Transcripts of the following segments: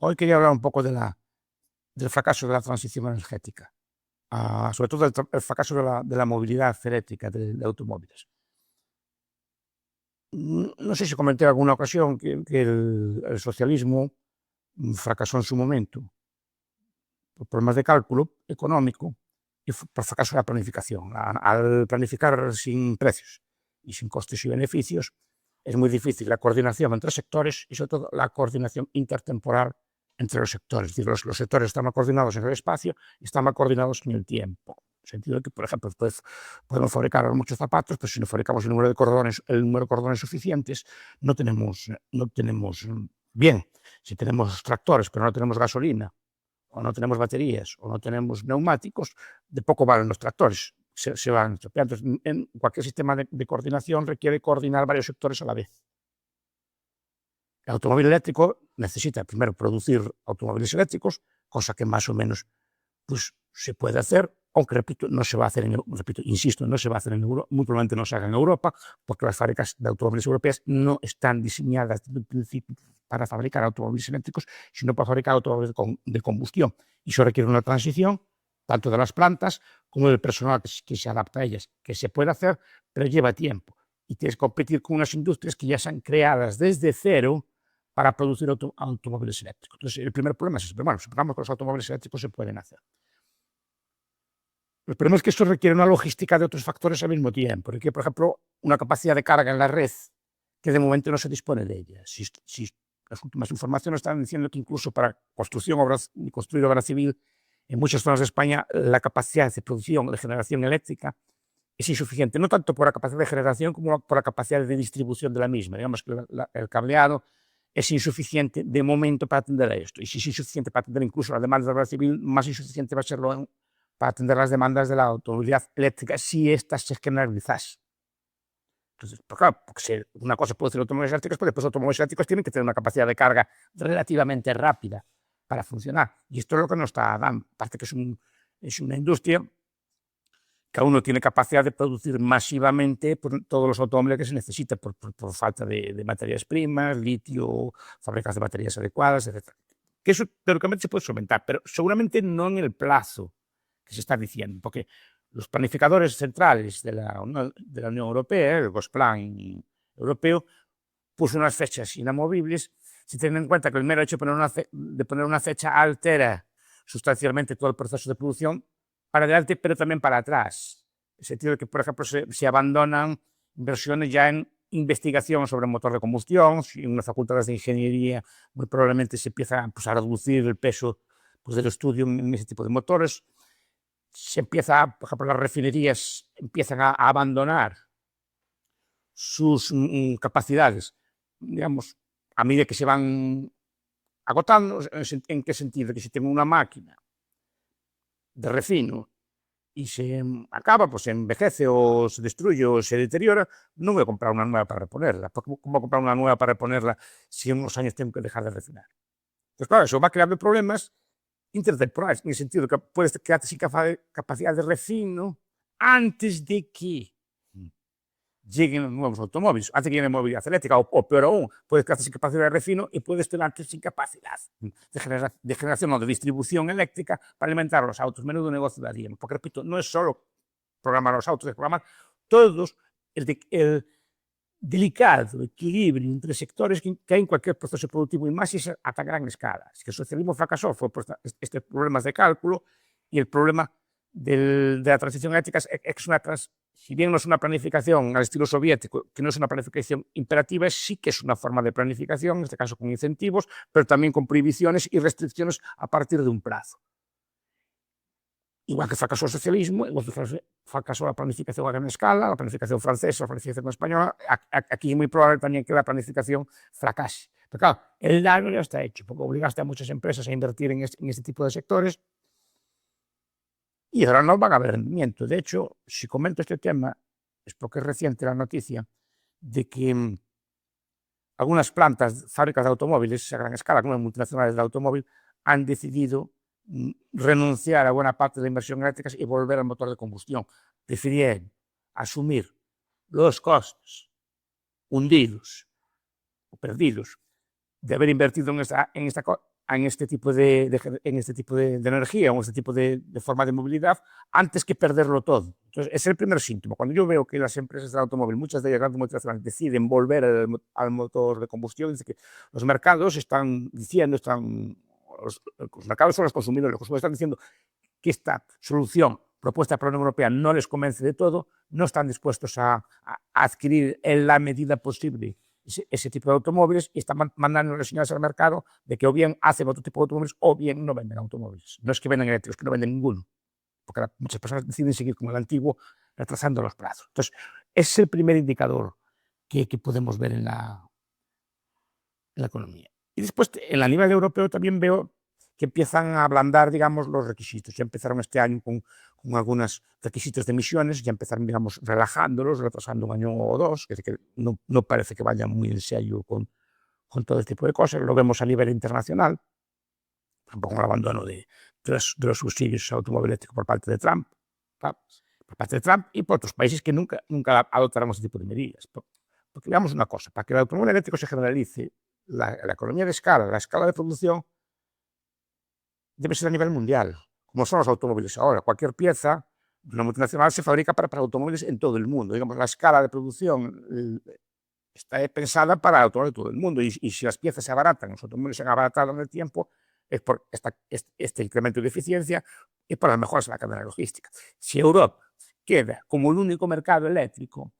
Hoy quería hablar un poco del fracaso de la transición energética, sobre todo el fracaso de la movilidad eléctrica de automóviles. No sé si comenté en alguna ocasión que el socialismo fracasó en su momento por problemas de cálculo económico y por fracaso de la planificación. Al planificar sin precios y sin costes y beneficios, es muy difícil la coordinación entre sectores y sobre todo la coordinación intertemporal entre los sectores. Es decir, los sectores están mal coordinados en el espacio y están mal coordinados en el tiempo. En el sentido de que, por ejemplo, podemos fabricar muchos zapatos, pero si no fabricamos el número de cordones suficientes, no tenemos bien. Si tenemos tractores, pero no tenemos gasolina, o no tenemos baterías, o no tenemos neumáticos, de poco valen los tractores. Se van estropeando. En cualquier sistema de coordinación requiere coordinar varios sectores a la vez. El automóvil eléctrico necesita primero producir automóviles eléctricos, cosa que más o menos pues, se puede hacer, aunque repito, no se va a hacer insisto, no se va a hacer en Europa, muy probablemente no se haga en Europa, porque las fábricas de automóviles europeas no están diseñadas desde el principio para fabricar automóviles eléctricos, sino para fabricar automóviles de combustión. Y eso requiere una transición, tanto de las plantas como del personal que se adapta a ellas, que se puede hacer, pero lleva tiempo. Y tienes que competir con unas industrias que ya están creadas desde cero para producir automóviles eléctricos. Entonces, el primer problema es ese. Pero bueno, supongamos que los automóviles eléctricos se pueden hacer. El problema es que esto requiere una logística de otros factores al mismo tiempo. Requiere, por ejemplo, una capacidad de carga en la red que de momento no se dispone de ella. Si las últimas informaciones están diciendo que incluso para construir obra civil, en muchas zonas de España, la capacidad de producción, de generación eléctrica, es insuficiente, no tanto por la capacidad de generación como por la capacidad de distribución de la misma. Digamos que el cableado es insuficiente de momento para atender a esto. Y si es insuficiente para atender incluso las demandas de la obra civil, más insuficiente va a serlo para atender las demandas de la automovilidad eléctrica si éstas se generalizase. Entonces, pues claro, porque si una cosa puede ser automóviles eléctricos, pues después los automóviles eléctricos tienen que tener una capacidad de carga relativamente rápida para funcionar. Y esto es lo que nos está dando. Aparte que es una industria que aún no tiene capacidad de producir masivamente por todos los automóviles que se necesita por falta de materias primas, litio, fábricas de baterías adecuadas, etc. Que eso teóricamente se puede solventar, pero seguramente no en el plazo que se está diciendo, porque los planificadores centrales de la Unión Europea, el Gosplan europeo, puso unas fechas inamovibles, si tienen en cuenta que el mero hecho de poner una fecha altera sustancialmente todo el proceso de producción, para adelante, pero también para atrás. En el sentido de que, por ejemplo, se abandonan inversiones ya en investigación sobre motor de combustión, si en unas facultades de ingeniería muy probablemente se empieza pues, a reducir el peso pues, del estudio en ese tipo de motores, se empieza, por ejemplo, las refinerías empiezan a abandonar sus capacidades, digamos, a medida que se van agotando. ¿En qué sentido? Que si tengo una máquina de refino y se acaba, pues se envejece o se destruye o se deteriora, no voy a comprar una nueva para reponerla. ¿Cómo voy a comprar una nueva para reponerla si en unos años tengo que dejar de refinar? Pues claro, eso va creando problemas intertemporales, en el sentido que puedes quedarte sin capacidad de refino antes de que lleguen los nuevos automóviles, antes de que llegue la movilidad eléctrica, o peor aún, puedes quedarte sin capacidad de refino y puedes quedarte sin capacidad de generación o de distribución eléctrica para alimentar los autos. Menudo negocio darían, porque repito, no es solo programar los autos, es programar todos el delicado equilibrio entre sectores que hay en cualquier proceso productivo y más si es a tan gran escala. Si el socialismo fracasó fue por estos problemas de cálculo y el problema de la transición eléctrica es si bien no es una planificación al estilo soviético, que no es una planificación imperativa, sí que es una forma de planificación, en este caso con incentivos, pero también con prohibiciones y restricciones a partir de un plazo. Igual que fracasó el socialismo, igual que fracasó la planificación a gran escala, la planificación francesa, la planificación española, aquí es muy probable también que la planificación fracase. Pero claro, el daño ya está hecho, porque obligaste a muchas empresas a invertir en este tipo de sectores y ahora no van a haber rendimiento. De hecho, si comento este tema, es porque es reciente la noticia de que algunas plantas, fábricas de automóviles a gran escala, algunas multinacionales de automóvil, han decidido renunciar a buena parte de la inversión eléctrica y volver al motor de combustión. Prefirieron asumir los costes hundidos o perdidos de haber invertido en esta en este tipo de energía o en este tipo de forma de movilidad antes que perderlo todo. Entonces, ese es el primer síntoma. Cuando yo veo que las empresas del automóvil, muchas de ellas grandes multinacionales, deciden volver al motor de combustión, dice que los mercados están diciendo, los mercados son los consumidores están diciendo que esta solución propuesta por la Unión Europea no les convence de todo, no están dispuestos a adquirir en la medida posible ese tipo de automóviles y están mandando señales al mercado de que o bien hacen otro tipo de automóviles o bien no venden automóviles. No es que venden eléctricos, es que no venden ninguno, porque muchas personas deciden seguir con el antiguo, retrasando los plazos. Entonces, ese es el primer indicador que podemos ver en la economía. Y después, en el nivel europeo también veo que empiezan a ablandar, digamos, los requisitos. Ya empezaron este año con algunos requisitos de emisiones, ya empezaron, digamos, relajándolos, retrasando un año o dos, que no parece que vayan muy en serio con todo este tipo de cosas. Lo vemos a nivel internacional, con el abandono de los subsidios al automóvil eléctrico por parte de Trump, y por otros países que nunca adoptarán ese tipo de medidas. Porque veamos una cosa, para que el automóvil eléctrico se generalice, la economía de escala, la escala de producción, debe ser a nivel mundial, como son los automóviles ahora. Cualquier pieza de una multinacional se fabrica para automóviles en todo el mundo. Digamos, la escala de producción está pensada para automóviles de todo el mundo. Y si las piezas se abaratan, los automóviles se han abaratado en el tiempo, es por este incremento de eficiencia y por las mejoras en la cadena logística. Si Europa queda como el único mercado eléctrico,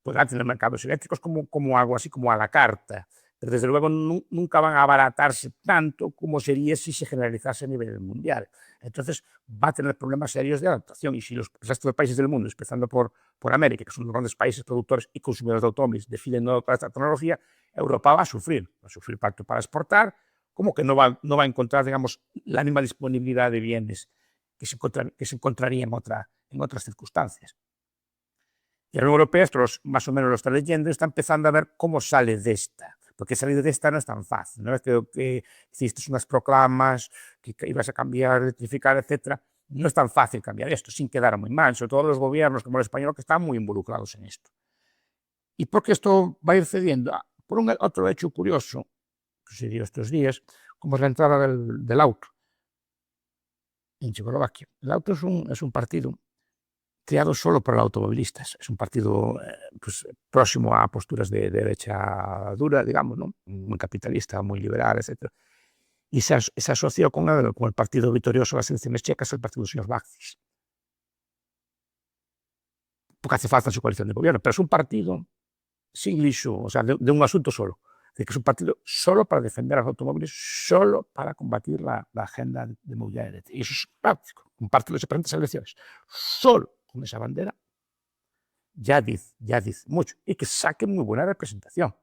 podrán tener mercados eléctricos como algo así como a la carta, pero desde luego nunca van a abaratarse tanto como sería si se generalizase a nivel mundial. Entonces va a tener problemas serios de adaptación, y si el resto de países del mundo, empezando por América, que son los grandes países productores y consumidores de automóviles, deciden no adoptar esta tecnología, Europa va a sufrir tanto para exportar como que no va a encontrar, digamos, la misma disponibilidad de bienes que se encontraría en otras circunstancias. Y la Unión Europea, esto más o menos lo está leyendo, está empezando a ver cómo sale de esta. Porque salir de esta no es tan fácil. No es que hiciste unas proclamas, que ibas a cambiar, electrificar, etc. No es tan fácil cambiar esto sin quedar muy mal, sobre todo los gobiernos como el español, que están muy involucrados en esto. ¿Y por qué esto va a ir cediendo? Por otro hecho curioso que se dio estos días, como es la entrada del auto en Checoslovaquia. El auto es un partido creado solo para automovilistas. Es un partido pues, próximo a posturas de derecha dura, digamos, ¿no? Muy capitalista, muy liberal, etc. Y se asoció con el partido victorioso de las elecciones checas, el partido del señor Bakcis. Porque hace falta su coalición de gobierno, pero es un partido sin liso, o sea, de un asunto solo. Es decir, que es un partido solo para defender a los automóviles, solo para combatir la agenda de movilidad eléctrica. Y eso es práctico. Un partido de diferentes elecciones, solo con esa bandera, ya dice mucho, y que saque muy buena representación.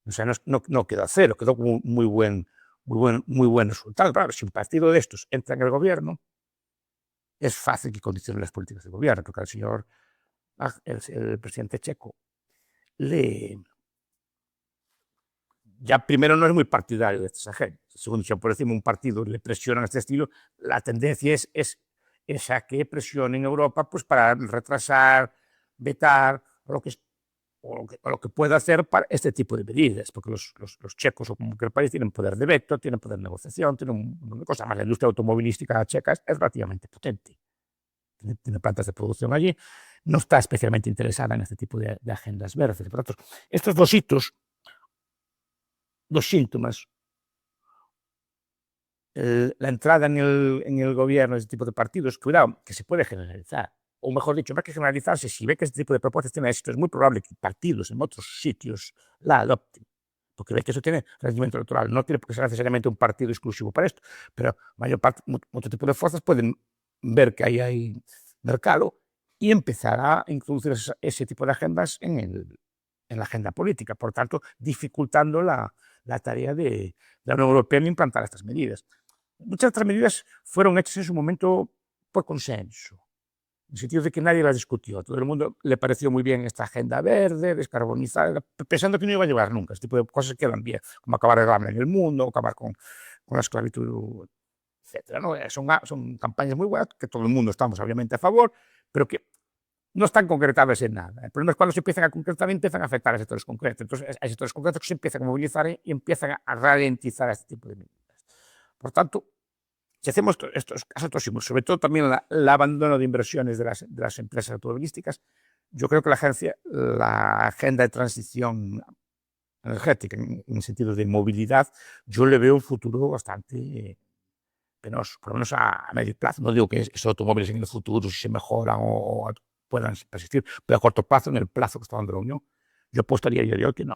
O sea, no quedó a cero, quedó como muy buen resultado. Claro, si un partido de estos entra en el gobierno, es fácil que condicione las políticas del gobierno, porque el presidente checo ya primero no es muy partidario de estas agendas. Segundo, si por encima un partido le presiona en este estilo, la tendencia es a que presionen en Europa pues, para retrasar, vetar lo que pueda hacer para este tipo de medidas, porque los checos o cualquier país tienen poder de veto, tienen poder de negociación, tienen un montón de cosas. Más la industria automovilística checa es relativamente potente. Tiene plantas de producción allí, no está especialmente interesada en este tipo de agendas verdes. Por tanto, estos dos hitos, dos síntomas, la entrada en el gobierno de este tipo de partidos, cuidado, que se puede generalizar. O mejor dicho, más que generalizarse, si ve que este tipo de propuestas tiene éxito, es muy probable que partidos en otros sitios la adopten, porque ve que eso tiene rendimiento electoral. No tiene por qué ser necesariamente un partido exclusivo para esto, pero mucho tipo de fuerzas pueden ver que ahí hay mercado y empezar a introducir ese tipo de agendas en la agenda política, por tanto, dificultando la tarea de la Unión Europea en implantar estas medidas. Muchas de estas medidas fueron hechas en su momento por consenso, en el sentido de que nadie las discutió. A todo el mundo le pareció muy bien esta agenda verde, descarbonizada, pensando que no iba a llegar nunca. Este tipo de cosas quedan bien, como acabar el hambre en el mundo, acabar con la esclavitud, etc. ¿no? Son campañas muy buenas, que todo el mundo estamos obviamente a favor, pero que no están concretadas en nada. El problema es cuando se empiezan a concretar y empiezan a afectar a sectores concretos. Entonces, hay sectores concretos que se empiezan a movilizar y empiezan a ralentizar este tipo de medidas. Por tanto, si hacemos estos casos próximos, sobre todo también el abandono de inversiones de las empresas automovilísticas, yo creo que la agenda de transición energética, en el sentido de movilidad, yo le veo un futuro bastante penoso, por lo menos a medio plazo. No digo que esos automóviles en el futuro, si se mejoran o puedan persistir, pero a corto plazo, en el plazo que está dando la Unión, yo apostaría yo de hoy que no.